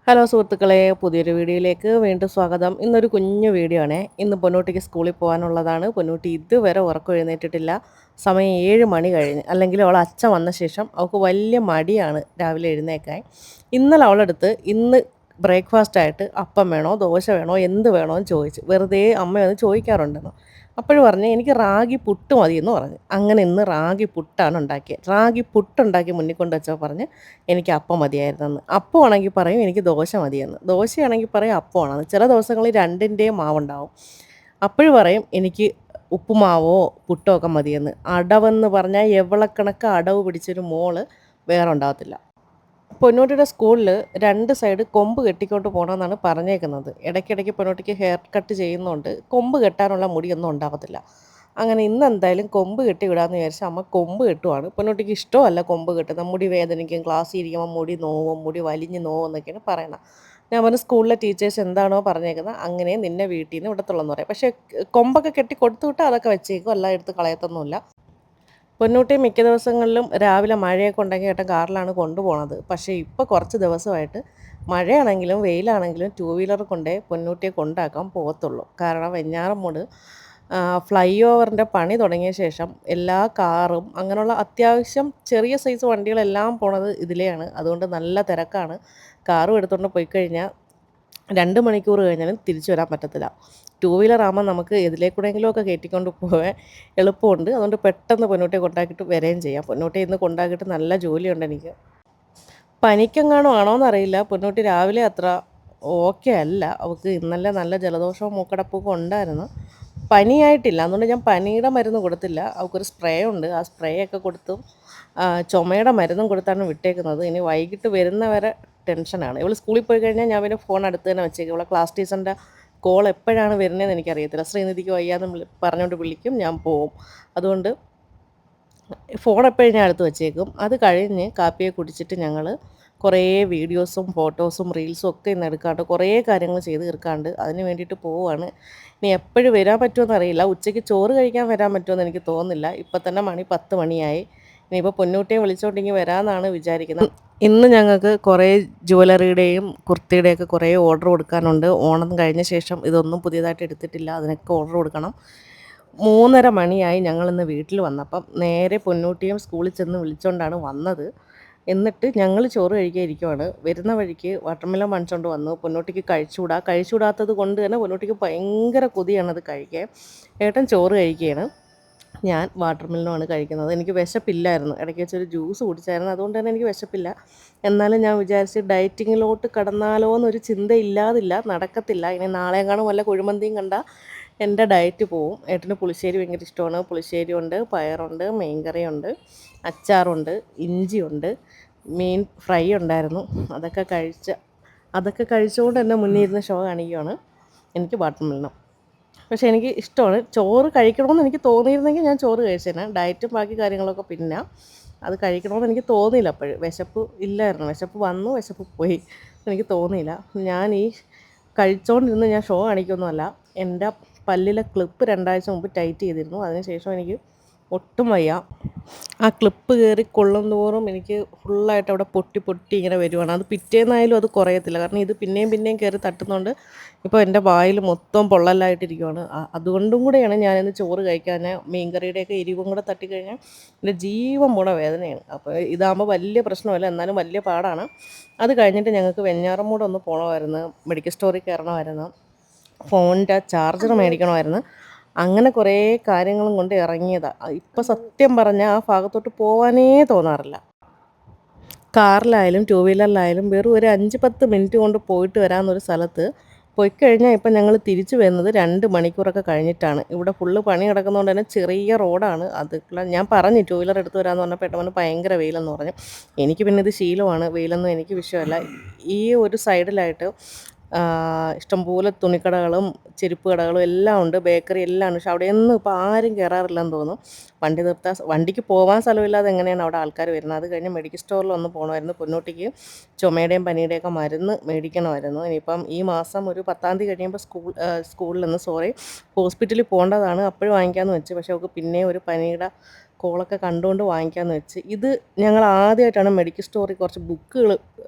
Hello സുഹൃത്തുക്കളെ, പുതിയൊരു വീഡിയോയിലേക്ക് വീണ്ടും സ്വാഗതം. ഇന്നൊരു കുഞ്ഞു വീഡിയോ ആണേ. ഇന്ന് പൊന്നൂട്ടിക്ക് സ്കൂളിൽ പോകാനുള്ളതാണ്. പൊന്നൂട്ടി ഇതുവരെ ഉറക്കം എഴുന്നേറ്റിട്ടില്ല. സമയം 7 മണി കഴിഞ്ഞ്. അല്ലെങ്കിൽ അവൾ അച്ഛൻ വന്ന ശേഷം അവൾക്ക് വലിയ മടിയാണ് രാവിലെ എഴുന്നേക്കാൻ. ഇന്നലെ അവളെടുത്ത് ഇന്ന് ബ്രേക്ക്ഫാസ്റ്റായിട്ട് അപ്പം വേണോ ദോശ വേണോ എന്ത് വേണോ എന്ന് ചോദിച്ചു. വെറുതെ അമ്മയൊന്ന് ചോദിക്കാറുണ്ടെന്ന്. അപ്പോഴും പറഞ്ഞു എനിക്ക് റാഗി പുട്ട് മതിയെന്ന് പറഞ്ഞു. അങ്ങനെ ഇന്ന് റാഗി പുട്ടാണ് ഉണ്ടാക്കിയത്. റാഗി പുട്ടുണ്ടാക്കി മുന്നിൽ കൊണ്ട് വെച്ചപ്പോൾ പറഞ്ഞ് എനിക്ക് അപ്പം മതിയായിരുന്നെന്ന്. അപ്പമാണെങ്കിൽ പറയും എനിക്ക് ദോശ മതിയെന്ന്. ദോശയാണെങ്കിൽ പറയും അപ്പമാണെന്ന്. ചില ദിവസങ്ങളിൽ രണ്ടിൻ്റെയും മാവുണ്ടാവും. അപ്പോഴും പറയും എനിക്ക് ഉപ്പുമാവോ പുട്ടോ ഒക്കെ മതിയെന്ന്. അടവെന്ന് പറഞ്ഞാൽ എവളക്കണക്ക് അടവ് പിടിച്ചൊരു മോള് വേറെ ഉണ്ടാകത്തില്ല. പൊന്നൂട്ടിയുടെ സ്കൂളിൽ 2 സൈഡ് കൊമ്പ് കെട്ടിക്കൊണ്ട് പോകണമെന്നാണ് പറഞ്ഞേക്കുന്നത്. ഇടയ്ക്കിടയ്ക്ക് പൊന്നൂട്ടിക്ക് ഹെയർ കട്ട് ചെയ്യുന്നതുകൊണ്ട് കൊമ്പ് കെട്ടാനുള്ള മുടിയൊന്നും ഉണ്ടാകത്തില്ല. അങ്ങനെ ഇന്നെന്തായാലും കൊമ്പ് കെട്ടി വിടാമെന്ന് വിചാരിച്ച് അമ്മ കൊമ്പ് കെട്ടുവാണ്. പൊന്നൂട്ടിക്ക് ഇഷ്ടമല്ല കൊമ്പ് കെട്ടുന്നത്. മുടി വേദനിക്കും, ക്ലാസ്സിൽ ഇരിക്കുമ്പോൾ മുടി നോവും, മുടി വലിഞ്ഞ് നോവും എന്നൊക്കെയാണ് പറയണത്. ഞാൻ പറഞ്ഞു സ്കൂളിലെ ടീച്ചേഴ്സ് എന്താണോ പറഞ്ഞേക്കുന്നത് അങ്ങനെ നിന്നെ വീട്ടിൽ നിന്ന് വിടത്തുള്ളൂന്ന് പറയും. പക്ഷേ കൊമ്പൊക്കെ കെട്ടി കൊടുത്തു വിട്ടാൽ അതൊക്കെ വെച്ചേക്കും, എല്ലാം എടുത്ത് കളയത്തൊന്നുമില്ല. പൊന്നൂട്ടി മിക്ക ദിവസങ്ങളിലും രാവിലെ മഴയൊക്കെ ഉണ്ടെങ്കിൽ ഏട്ടൻ കാറിലാണ് കൊണ്ടുപോണത്. പക്ഷേ ഇപ്പോൾ കുറച്ച് ദിവസമായിട്ട് മഴയാണെങ്കിലും വെയിലാണെങ്കിലും ടൂ വീലർ കൊണ്ടേ പൊന്നൂട്ടിയെ കൊണ്ടാക്കാൻ പോകത്തുള്ളൂ. കാരണം വെഞ്ഞാറമ്മൂട് ഫ്ലൈ ഓവറിൻ്റെ പണി തുടങ്ങിയ ശേഷം എല്ലാ കാറും അങ്ങനെയുള്ള അത്യാവശ്യം ചെറിയ സൈസ് വണ്ടികളെല്ലാം പോണത് ഇതിലെയാണ്. അതുകൊണ്ട് നല്ല തിരക്കാണ്. കാറും എടുത്തുകൊണ്ട് പോയി കഴിഞ്ഞാൽ 2 മണിക്കൂർ കഴിഞ്ഞാലും തിരിച്ചു വരാൻ പറ്റത്തില്ല. ടൂ വീലർ ആകുമ്പോൾ നമുക്ക് എതിലേക്കൂടെയെങ്കിലുമൊക്കെ കയറ്റിക്കൊണ്ട് പോകാൻ എളുപ്പമുണ്ട്. അതുകൊണ്ട് പെട്ടെന്ന് പൊന്നൂട്ടിയെ കൊണ്ടാക്കിയിട്ട് വരികയും ചെയ്യാം. പൊന്നൂട്ടിയെ ഇന്ന് കൊണ്ടാക്കിയിട്ട് നല്ല ജോലിയുണ്ട് എനിക്ക്. പനിക്കെങ്ങാനും ആണോയെന്നറിയില്ല. പൊന്നൂട്ടി രാവിലെ അത്ര ഓക്കെ അല്ല. അവൾക്ക് ഇന്നലെ നല്ല ജലദോഷവും മൂക്കടപ്പൊക്കെ ഉണ്ടായിരുന്നു. പനിയായിട്ടില്ല. അതുകൊണ്ട് ഞാൻ പനിയുടെ മരുന്ന് കൊടുത്തില്ല. അവൾക്കൊരു സ്പ്രേ ഉണ്ട്. ആ സ്പ്രേ ഒക്കെ കൊടുത്തും ചുമയുടെ മരുന്നും കൊടുത്താണ് വിട്ടേക്കുന്നത്. ഇനി വൈകിട്ട് വരുന്നവരെ ടെൻഷനാണ്. ഇവൾ സ്കൂളിൽ പോയി കഴിഞ്ഞാൽ ഞാൻ പിന്നെ ഫോൺ അടുത്ത് തന്നെ വെച്ചേക്കും. ഇവളെ ക്ലാസ് ടീച്ചറിൻ്റെ കോൾ എപ്പോഴാണ് വരുന്നതെന്ന് എനിക്കറിയത്തില്ല. ശ്രീനിധിക്ക് വയ്യാന്ന് പറഞ്ഞുകൊണ്ട് വിളിക്കും, ഞാൻ പോവും. അതുകൊണ്ട് ഫോൺ എപ്പോഴും ഞാൻ അടുത്ത് വെച്ചേക്കും. അത് കഴിഞ്ഞ് കാപ്പിയെ കുടിച്ചിട്ട് ഞങ്ങൾ കുറേ വീഡിയോസും ഫോട്ടോസും റീൽസും ഒക്കെ ഇന്ന് എടുക്കാണ്ട് കുറേ കാര്യങ്ങൾ ചെയ്ത് തീർക്കാണ്ട് അതിന് വേണ്ടിയിട്ട് പോവുകയാണ്. ഇനി എപ്പോഴും വരാൻ പറ്റുമെന്ന് അറിയില്ല. ഉച്ചയ്ക്ക് ചോറ് കഴിക്കാൻ വരാൻ പറ്റുമെന്ന് എനിക്ക് തോന്നുന്നില്ല. ഇപ്പം തന്നെ മണി 10 മണിയായി. ഇനിയിപ്പോൾ പൊന്നൂട്ടിയെ വിളിച്ചുകൊണ്ടിങ്ങി വരാമെന്നാണ് വിചാരിക്കുന്നത്. ഇന്ന് ഞങ്ങൾക്ക് കുറേ ജ്വല്ലറിയുടെയും കുർത്തിയുടെയൊക്കെ കുറേ ഓർഡർ കൊടുക്കാനുണ്ട്. ഓണം കഴിഞ്ഞ ശേഷം ഇതൊന്നും പുതിയതായിട്ട് എടുത്തിട്ടില്ല. അതിനൊക്കെ ഓർഡർ കൊടുക്കണം. 3:30 മണിയായി ഞങ്ങളിന്ന് വീട്ടിൽ വന്നപ്പം. നേരെ പൊന്നൂട്ടിയും സ്കൂളിൽ ചെന്ന് വിളിച്ചുകൊണ്ടാണ് വന്നത്. എന്നിട്ട് ഞങ്ങൾ ചോറ് കഴിക്കാൻ ഇരിക്കുവാണ്. വരുന്ന വഴിക്ക് വാട്ടർമെലൺ വാങ്ങിച്ചുകൊണ്ട് വന്നു. പൊന്നൂട്ടിക്ക് കഴിച്ചുകൂടാത്തത് കൊണ്ട് തന്നെ പൊന്നൂട്ടിക്ക് ഭയങ്കര കൊതിയാണത് കഴിക്കാൻ. ഏട്ടൻ ചോറ് കഴിക്കുകയാണ്. ഞാൻ വാട്ടർമെലനുമാണ് കഴിക്കുന്നത്. എനിക്ക് വിശപ്പില്ലായിരുന്നു. ഇടയ്ക്ക് വെച്ചൊരു ജ്യൂസ് കുടിച്ചായിരുന്നു. അതുകൊണ്ട് തന്നെ എനിക്ക് വിശപ്പില്ല. എന്നാലും ഞാൻ വിചാരിച്ച് ഡയറ്റിങ്ങിലോട്ട് കടന്നാലോ എന്നൊരു ചിന്തയില്ലാതില്ല. നടക്കത്തില്ല. ഇനി നാളെയെങ്ങാനും വല്ല കുഴിമന്തിയും കണ്ടാൽ എൻ്റെ ഡയറ്റ് പോവും. ഏട്ടന് പുളിശ്ശേരി ഭയങ്കര ഇഷ്ടമാണ്. പുളിശ്ശേരിയുണ്ട്, പയറുണ്ട്, മീൻകറിയുണ്ട്, അച്ചാറുണ്ട്, ഇഞ്ചിയുണ്ട്, മീൻ ഫ്രൈ ഉണ്ടായിരുന്നു. അതൊക്കെ കഴിച്ചുകൊണ്ട് എന്നെ മുന്നിൽ ഇരുന്ന് ഷോ കാണിക്കുകയാണ്. എനിക്ക് വാട്ടർമെലനും. പക്ഷേ എനിക്ക് ഇഷ്ടമാണ്. ചോറ് കഴിക്കണമെന്ന് എനിക്ക് തോന്നിയിരുന്നെങ്കിൽ ഞാൻ ചോറ് കഴിച്ചേനെ. ഡയറ്റും ബാക്കി കാര്യങ്ങളൊക്കെ പിന്നെ അത് കഴിക്കണമെന്ന് എനിക്ക് തോന്നിയില്ല. അപ്പോഴും വിശപ്പ് ഇല്ലായിരുന്നു. വിശപ്പ് വന്നു, വിശപ്പ് പോയി. എനിക്ക് തോന്നിയില്ല. ഞാൻ ഈ കഴിച്ചുകൊണ്ടിരുന്ന് ഞാൻ ഷോ കാണിക്കൊന്നുമല്ല. എൻ്റെ പല്ലിലെ ക്ലിപ്പ് 2 ആഴ്ച മുമ്പ് ടൈറ്റ് ചെയ്തിരുന്നു. അതിനുശേഷം എനിക്ക് ഒട്ടും വയ്യ. ആ ക്ലിപ്പ് കയറി കൊള്ളും തോറും എനിക്ക് ഫുള്ളായിട്ട് അവിടെ പൊട്ടി പൊട്ടി ഇങ്ങനെ വരുവാണ്. അത് പിറ്റേന്നായാലും അത് കുറയത്തില്ല. കാരണം ഇത് പിന്നെയും പിന്നെയും കയറി തട്ടുന്നതുകൊണ്ട് ഇപ്പോൾ എൻ്റെ വായിൽ മൊത്തം പൊള്ളലായിട്ടിരിക്കുവാണ്. അതുകൊണ്ടും കൂടെയാണ് ഞാനിന്ന് ചോറ് കഴിക്കാൻ. മീൻകറിയുടെയൊക്കെ എരിവും കൂടെ തട്ടിക്കഴിഞ്ഞാൽ എൻ്റെ ജീവൻ പോണ വേദനയാണ്. അപ്പോൾ ഇതാകുമ്പോൾ വലിയ പ്രശ്നമല്ല, എന്നാലും വലിയ പാടാണ്. അത് കഴിഞ്ഞിട്ട് ഞങ്ങൾക്ക് വെഞ്ഞാറമ്മൂട് ഒന്ന് പോകണമായിരുന്നു. മെഡിക്കൽ സ്റ്റോറിൽ കയറണമായിരുന്നു. ഫോണിൻ്റെ ചാർജർ മേടിക്കണമായിരുന്നു. അങ്ങനെ കുറേ കാര്യങ്ങളും കൊണ്ട് ഇറങ്ങിയതാണ്. ഇപ്പം സത്യം പറഞ്ഞാൽ ആ ഭാഗത്തോട്ട് പോകാനേ തോന്നാറില്ല. കാറിലായാലും ടൂ വീലറിലായാലും വെറും ഒരു 5-10 മിനിറ്റ് കൊണ്ട് പോയിട്ട് വരാമെന്നൊരു സ്ഥലത്ത് പോയിക്കഴിഞ്ഞാൽ ഇപ്പം ഞങ്ങൾ തിരിച്ചു വരുന്നത് 2 മണിക്കൂറൊക്കെ കഴിഞ്ഞിട്ടാണ്. ഇവിടെ ഫുള്ള് പണി കിടക്കുന്നതുകൊണ്ട് തന്നെ ചെറിയ റോഡാണ്. ഞാൻ പറഞ്ഞു ടൂ വീലർ എടുത്ത് വരാമെന്ന് പറഞ്ഞപ്പോൾ ഏട്ടൻ ഭയങ്കര വെയിലെന്ന് പറഞ്ഞു. എനിക്ക് പിന്നെ ഇത് ശീലമാണ്. വെയിലൊന്നും എനിക്ക് വിഷയമല്ല. ഈ ഒരു സൈഡിലായിട്ട് ഇഷ്ടംപോലെ തുണിക്കടകളും ചെരുപ്പ് കടകളും എല്ലാം ഉണ്ട്. ബേക്കറി എല്ലാം ഉണ്ട്. പക്ഷെ അവിടെയൊന്നും ഇപ്പോൾ ആരും കയറാറില്ലെന്ന് തോന്നുന്നു. വണ്ടിക്ക് പോകാൻ സ്ഥലമില്ലാതെ എങ്ങനെയാണ് അവിടെ ആൾക്കാർ വരുന്നത്. അത് കഴിഞ്ഞ് മെഡിക്കൽ സ്റ്റോറിലൊന്ന് പോകണമായിരുന്നു. പൊന്നൂട്ടിക്ക് ചുമയുടെയും പനിയുടെയൊക്കെ മരുന്ന് മേടിക്കണമായിരുന്നു. ഇനിയിപ്പം ഈ മാസം ഒരു 10-ാം തീയതി കഴിയുമ്പോൾ ഹോസ്പിറ്റലിൽ പോകേണ്ടതാണ്. അപ്പോഴും വാങ്ങിക്കാമെന്ന് വെച്ചു. പക്ഷേ അവൾക്ക് പിന്നെ ഒരു പനിയുടെ കോളൊക്കെ കണ്ടുകൊണ്ട് വാങ്ങിക്കാമെന്ന് വെച്ച്. ഇത് ഞങ്ങൾ ആദ്യമായിട്ടാണ് മെഡിക്കൽ സ്റ്റോറിൽ കുറച്ച് ബുക്കുകൾ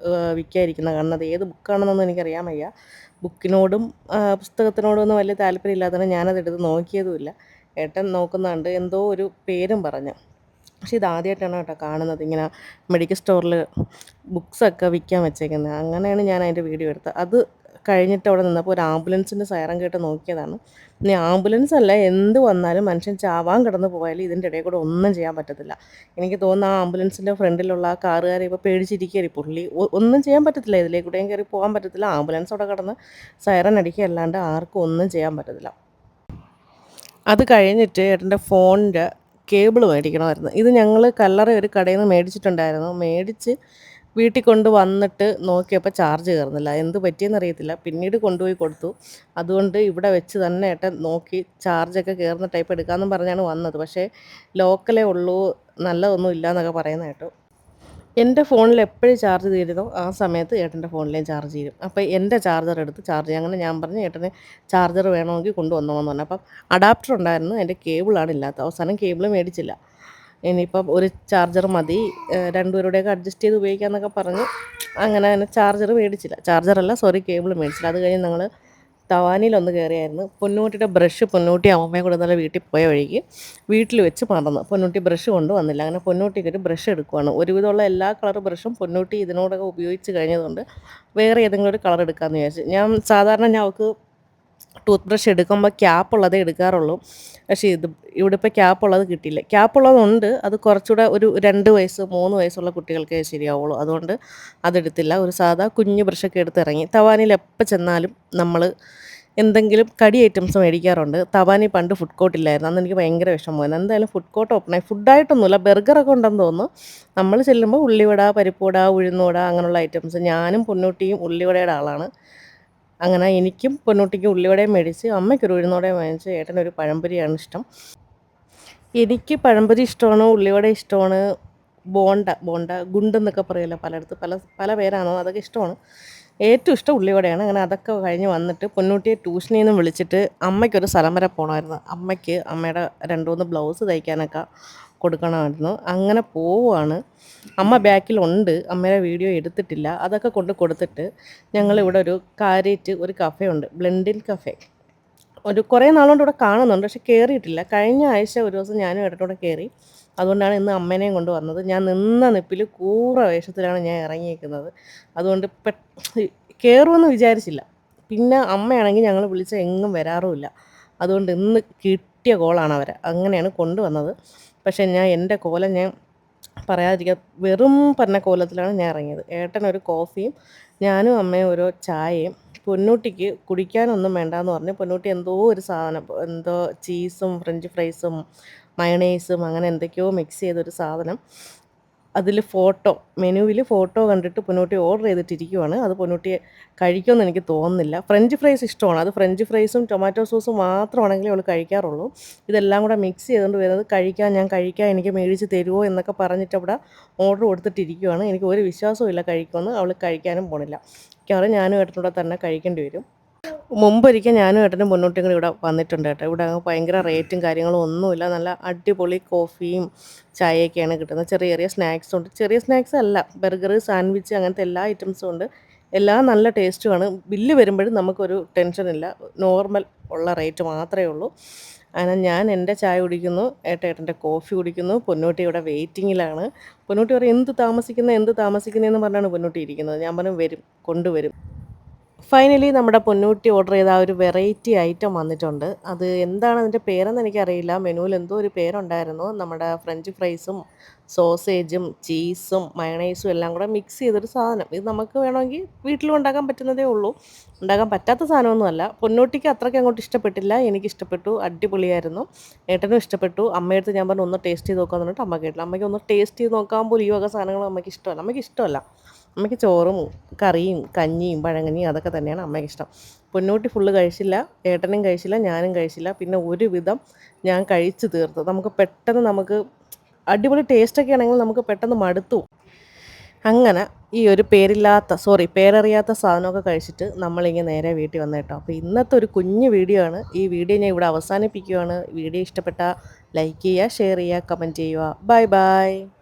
വിൽക്കാതിരിക്കുന്നത് കാണുന്നത്. ഏത് ബുക്കാണെന്നൊന്നും എനിക്കറിയാൻ വയ്യ. ബുക്കിനോടും പുസ്തകത്തിനോടും ഒന്നും വലിയ താല്പര്യമില്ലാത്തതുകൊണ്ട് ഞാനതെടുത്ത് നോക്കിയതുമില്ല. ഏട്ടൻ നോക്കുന്നുണ്ട്, എന്തോ ഒരു പേരും പറഞ്ഞു. പക്ഷേ ഇതാദ്യമായിട്ടാണ് കേട്ടോ കാണുന്നത്, ഇങ്ങനെ മെഡിക്കൽ സ്റ്റോറിൽ ബുക്സൊക്കെ വിൽക്കാൻ വെച്ചേക്കുന്നത്. അങ്ങനെയാണ് ഞാൻ അതിൻ്റെ വീഡിയോ എടുത്തത്. അത് കഴിഞ്ഞിട്ട് അവിടെ നിന്നപ്പോൾ ഒരു ആംബുലൻസിൻ്റെ സൈറൻ കേട്ട് നോക്കിയതാണ്. ഇനി ആംബുലൻസ് അല്ല, എന്ത് വന്നാലും മനുഷ്യൻ ചാവാൻ കിടന്ന് പോയാലും ഇതിൻ്റെ ഇടയിൽ കൂടെ ഒന്നും ചെയ്യാൻ പറ്റത്തില്ല. എനിക്ക് തോന്നുന്നു ആ ആംബുലൻസിൻ്റെ ഫ്രണ്ടിലുള്ള ആ കാറുകാരെ ഇപ്പോൾ പേടിച്ചിരിക്കുകയായി. പുള്ളി ഒന്നും ചെയ്യാൻ പറ്റത്തില്ല, ഇതിലേക്കൂടെയും കയറി പോകാൻ പറ്റത്തില്ല. ആംബുലൻസ് അവിടെ കിടന്ന് സൈറൻ അടിക്കുക, അല്ലാണ്ട് ആർക്കും ഒന്നും ചെയ്യാൻ പറ്റത്തില്ല. അത് കഴിഞ്ഞിട്ട് ഏട്ടൻ്റെ ഫോണിൻ്റെ കേബിൾ മേടിക്കണമായിരുന്നു. ഇത് ഞങ്ങൾ കല്ലറ ഒരു കടയിൽ നിന്ന് മേടിച്ചിട്ടുണ്ടായിരുന്നു. മേടിച്ച് വീട്ടിൽ കൊണ്ട് വന്നിട്ട് നോക്കിയപ്പോൾ ചാർജ് കയറുന്നില്ല. എന്ത് പറ്റിയെന്ന് അറിയത്തില്ല. പിന്നീട് കൊണ്ടുപോയി കൊടുത്തു. അതുകൊണ്ട് ഇവിടെ വെച്ച് തന്നെ ഏട്ടൻ നോക്കി ചാർജൊക്കെ കയറുന്ന ടൈപ്പ് എടുക്കാമെന്നും പറഞ്ഞാണ് വന്നത്. പക്ഷേ ലോക്കലേ ഉള്ളൂ, നല്ലതൊന്നും ഇല്ല എന്നൊക്കെ പറയുന്ന കേട്ടു. എൻ്റെ ഫോണിൽ എപ്പോഴും ചാർജ് തീരുന്നോ ആ സമയത്ത് ഏട്ടൻ്റെ ഫോണിലേയും ചാർജ് തീരും. അപ്പോൾ എൻ്റെ ചാർജർ എടുത്ത് ചാർജ് ചെയ്യും. അങ്ങനെ ഞാൻ പറഞ്ഞു ഏട്ടന് ചാർജർ വേണമെങ്കിൽ കൊണ്ടുവന്നോന്ന് പറഞ്ഞു. അപ്പം അഡാപ്റ്റർ ഉണ്ടായിരുന്നു, എൻ്റെ കേബിളാണ് ഇല്ലാത്ത. അവസാനം കേബിൾ മേടിച്ചില്ല. ഇനിയിപ്പം ഒരു ചാർജർ മതി, രണ്ടുപേരുടെയൊക്കെ അഡ്ജസ്റ്റ് ചെയ്ത് ഉപയോഗിക്കാമെന്നൊക്കെ പറഞ്ഞ് അങ്ങനെ ചാർജർ മേടിച്ചില്ല. ചാർജറല്ല, സോറി, കേബിൾ മേടിച്ചില്ല. അത് കഴിഞ്ഞ് ഞങ്ങൾ തവാനിയിലൊന്ന് കയറിയായിരുന്നു. പൊന്നൂട്ടിയുടെ ബ്രഷ് പൊന്നൂട്ടി അമ്മയും കൂടെ നല്ല വീട്ടിൽ പോയ വഴിക്ക് വീട്ടിൽ വെച്ച് മറന്നു. പൊന്നൂട്ടി ബ്രഷ് കൊണ്ടുവന്നില്ല. അങ്ങനെ പൊന്നൂട്ടിക്ക് ഒരു ബ്രഷ് എടുക്കുവാണ്. ഒരുവിധമുള്ള എല്ലാ കളർ ബ്രഷും പൊന്നൂട്ടി ഇതിനോടൊക്കെ ഉപയോഗിച്ച് കഴിഞ്ഞതുകൊണ്ട് വേറെ ഏതെങ്കിലും ഒരു കളർ എടുക്കാമെന്ന് വിചാരിച്ചു. സാധാരണ ഞാൻ അവൾക്ക് ടൂത്ത് ബ്രഷ് എടുക്കുമ്പോൾ ക്യാപ്പുള്ളതേ എടുക്കാറുള്ളൂ. പക്ഷേ ഇവിടെ ഇപ്പോൾ ക്യാപ്പുള്ളത് കിട്ടിയില്ല. ക്യാപ്പുള്ളതുണ്ട്, അത് കുറച്ചുകൂടെ ഒരു 2 വയസ്സ് 3 വയസ്സുള്ള കുട്ടികൾക്കേ ശരിയാവുള്ളൂ. അതുകൊണ്ട് അതെടുത്തില്ല. ഒരു സാധാ കുഞ്ഞ് ബ്രഷൊക്കെ എടുത്തിറങ്ങി. തവാനിയിൽ എപ്പോൾ ചെന്നാലും നമ്മൾ എന്തെങ്കിലും കടി ഐറ്റംസ് മേടിക്കാറുണ്ട്. തവാനി പണ്ട് ഫുഡ് കോർട്ടില്ലായിരുന്നു. അന്ന് എനിക്ക് ഭയങ്കര വിഷമമായിരുന്നു. എന്തായാലും ഫുഡ് കോർട്ട് ഓപ്പണായി. ഫുഡായിട്ടൊന്നുമില്ല, ബർഗറൊക്കെ ഉണ്ടെന്ന് തോന്നുന്നു. നമ്മൾ ചെല്ലുമ്പോൾ ഉള്ളിവട, പരിപ്പുവട, ഉഴുന്നുവട അങ്ങനെയുള്ള ഐറ്റംസ്. ഞാനും പൊന്നൂട്ടിയും ഉള്ളിവടയുടെ ആളാണ്. അങ്ങനെ എനിക്കും പൊന്നൂട്ടിക്കും ഉള്ളിവടയും മേടിച്ച്, അമ്മയ്ക്കൊരു ഉഴുന്നുവടയും വാങ്ങിച്ച്, ഏട്ടനൊരു പഴംപൊരിയാണ് ഇഷ്ടം. എനിക്ക് പഴംപൊരി ഇഷ്ടമാണ്, ഉള്ളിവട ഇഷ്ടമാണ്, ബോണ്ട ഗുണ്ടെന്നൊക്കെ പറയുമല്ലോ പലയിടത്ത്, പല പല പേരാണോ, അതൊക്കെ ഇഷ്ടമാണ്. ഏറ്റവും ഇഷ്ടം ഉള്ളിവടയാണ്. അങ്ങനെ അതൊക്കെ കഴിഞ്ഞ് വന്നിട്ട് പൊന്നൂട്ടിയെ ട്യൂഷനിൽ നിന്ന് വിളിച്ചിട്ട് അമ്മയ്ക്കൊരു സ്ഥലം വരെ പോകണമായിരുന്നു. അമ്മയ്ക്ക് അമ്മയുടെ 2-3 ബ്ലൗസ് തയ്ക്കാനൊക്കെ കൊടുക്കണമായിരുന്നു. അങ്ങനെ പോവുകയാണ്. അമ്മ ബാക്കിലുണ്ട്, അമ്മയുടെ വീഡിയോ എടുത്തിട്ടില്ല. അതൊക്കെ കൊണ്ട് കൊടുത്തിട്ട് ഞങ്ങളിവിടെ ഒരു ഒരു കഫേ ഉണ്ട്, ബ്ലെൻഡിൻ കഫേ. കുറേ നാളുകൊണ്ട് ഇവിടെ കാണുന്നുണ്ട്, പക്ഷെ കയറിയിട്ടില്ല. കഴിഞ്ഞ ആഴ്ച ഒരു ദിവസം ഞാനും ഏട്ടനോടെ കയറി. അതുകൊണ്ടാണ് ഇന്ന് അമ്മേനെയും കൊണ്ട് വന്നത്. ഞാൻ നിന്ന നിപ്പിൽ കൂറ വേഷത്തിലാണ് ഞാൻ ഇറങ്ങിയിരിക്കുന്നത്. അതുകൊണ്ട് കയറുമെന്ന് വിചാരിച്ചില്ല. പിന്നെ അമ്മയാണെങ്കിൽ ഞങ്ങൾ വിളിച്ച എങ്ങും വരാറുമില്ല. അതുകൊണ്ട് ഇന്ന് കിട്ടിയ കോളാണ് അവരെ, അങ്ങനെയാണ് കൊണ്ടുവന്നത്. പക്ഷേ എൻ്റെ കോലം ഞാൻ പറയാതിരിക്കുക, വെറും പറഞ്ഞ കോലത്തിലാണ് ഞാൻ ഇറങ്ങിയത്. ഏട്ടനൊരു കോഫിയും ഞാനും അമ്മയും ഓരോ ചായയും. പൊന്നൂട്ടിക്ക് കുടിക്കാനൊന്നും വേണ്ടാന്ന് പറഞ്ഞ് പൊന്നൂട്ടി എന്തോ ഒരു സാധനം, എന്തോ ചീസും ഫ്രഞ്ച് ഫ്രൈസും മയണൈസും അങ്ങനെ എന്തൊക്കെയോ മിക്സ് ചെയ്തൊരു സാധനം, അതിൽ മെനുവിൽ ഫോട്ടോ കണ്ടിട്ട് പൊന്നൂട്ടി ഓർഡർ ചെയ്തിട്ടിരിക്കുവാണ്. അത് പൊന്നൂട്ടിയെ കഴിക്കുമെന്ന് എനിക്ക് തോന്നുന്നില്ല. ഫ്രഞ്ച് ഫ്രൈസ് ഇഷ്ടമാണ്, അത് ഫ്രഞ്ച് ഫ്രൈസും ടൊമാറ്റോ സോസും മാത്രമാണെങ്കിലും അവൾ കഴിക്കാറുള്ളൂ. ഇതെല്ലാം കൂടെ മിക്സ് ചെയ്തുകൊണ്ട് വരുന്നത് ഞാൻ കഴിക്കാം, എനിക്ക് മേടിച്ച് തരുമോ എന്നൊക്കെ പറഞ്ഞിട്ട് അവിടെ ഓർഡർ കൊടുത്തിട്ടിരിക്കുവാണ്. എനിക്ക് ഒരു വിശ്വാസവും ഇല്ല കഴിക്കുമെന്ന്. അവൾ കഴിക്കാനും പോണില്ല. മിക്കവാറും ഞാനും ഏട്ടനൂടെ തന്നെ കഴിക്കേണ്ടി വരും. മുമ്പൊരിക്കൽ ഞാനും ഏട്ടനും മുന്നോട്ടും കൂടി ഇവിടെ വന്നിട്ടുണ്ട് കേട്ടോ. ഇവിടെ ഭയങ്കര റേറ്റും കാര്യങ്ങളും ഒന്നുമില്ല. നല്ല അടിപൊളി കോഫിയും ചായയൊക്കെയാണ് കിട്ടുന്നത്. ചെറിയ ചെറിയ സ്നാക്സും ഉണ്ട്. ചെറിയ സ്നാക്സ് അല്ല, ബർഗർ, സാൻഡ്വിച്ച് അങ്ങനത്തെ എല്ലാ ഐറ്റംസും ഉണ്ട്. എല്ലാം നല്ല ടേസ്റ്റുമാണ്. ബില്ല് വരുമ്പോഴും നമുക്കൊരു ടെൻഷനില്ല. നോർമൽ ഉള്ള റേറ്റ് മാത്രമേ ഉള്ളൂ. അങ്ങനെ ഞാൻ എൻ്റെ ചായ കുടിക്കുന്നു, ഏട്ടൻ്റെ കോഫി കുടിക്കുന്നു. പൊന്നൂട്ടി ഇവിടെ വെയിറ്റിങ്ങിലാണ്. പൊന്നൂട്ടി പറയും എന്ത് താമസിക്കുന്നതെന്ന് പറഞ്ഞാണ് പൊന്നൂട്ടി ഇരിക്കുന്നത്. ഞാൻ പറഞ്ഞു വരും, കൊണ്ടുവരും. ഫൈനലി നമ്മുടെ പൊന്നൂട്ടി ഓർഡർ ചെയ്ത ആ ഒരു വെറൈറ്റി ഐറ്റം വന്നിട്ടുണ്ട്. അത് എന്താണ് അതിൻ്റെ പേരെന്ന് എനിക്കറിയില്ല. മെനുവിൽ എന്തോ ഒരു പേരുണ്ടായിരുന്നു. നമ്മുടെ ഫ്രഞ്ച് ഫ്രൈസും സോസേജും ചീസും മയണൈസും എല്ലാം കൂടെ മിക്സ് ചെയ്തൊരു സാധനം. ഇത് നമുക്ക് വേണമെങ്കിൽ വീട്ടിലും ഉണ്ടാക്കാൻ പറ്റുന്നതേ ഉള്ളൂ. ഉണ്ടാക്കാൻ പറ്റാത്ത സാധനമൊന്നുമല്ല. പൊന്നൂട്ടിക്ക് അത്രയ്ക്ക് അങ്ങോട്ട് ഇഷ്ടപ്പെട്ടില്ല, എനിക്കിഷ്ടപ്പെട്ടു, അടിപൊളിയായിരുന്നു. ഏട്ടനും ഇഷ്ടപ്പെട്ടു. അമ്മയടുത്ത് ഞാൻ പറഞ്ഞു ഒന്ന് ടേസ്റ്റ് ചെയ്ത് നോക്കാമെന്ന് പറഞ്ഞിട്ട് അമ്മ കേട്ടില്ല. അമ്മയ്ക്ക് ഒന്ന് ടേസ്റ്റ് ചെയ്ത് നോക്കാൻ പോലും ഈ വക സാധനങ്ങൾ അമ്മയ്ക്ക് ഇഷ്ടമല്ല. അമ്മയ്ക്ക് ചോറും കറിയും കഞ്ഞിയും പഴങ്കഞ്ഞിയും അതൊക്കെ തന്നെയാണ് അമ്മയ്ക്ക് ഇഷ്ടം. പൊന്നൂട്ടി ഫുള്ള് കഴിച്ചില്ല, ഏട്ടനും കഴിച്ചില്ല, ഞാനും കഴിച്ചില്ല. പിന്നെ ഒരുവിധം ഞാൻ കഴിച്ച് തീർത്തു. നമുക്ക് അടിപൊളി ടേസ്റ്റൊക്കെ ആണെങ്കിൽ നമുക്ക് പെട്ടെന്ന് മടുത്തു. അങ്ങനെ ഈ ഒരു പേരറിയാത്ത സാധനമൊക്കെ കഴിച്ചിട്ട് നമ്മളിങ്ങനെ നേരെ വീട്ടിൽ വന്നു കേട്ടോ. അപ്പോൾ ഇന്നത്തെ ഒരു കുഞ്ഞു വീഡിയോ ആണ്. ഈ വീഡിയോ ഞാൻ ഇവിടെ അവസാനിപ്പിക്കുകയാണ്. വീഡിയോ ഇഷ്ടപ്പെട്ട ലൈക്ക് ചെയ്യുക, ഷെയർ ചെയ്യുക, കമൻറ്റ് ചെയ്യുക. Bye bye.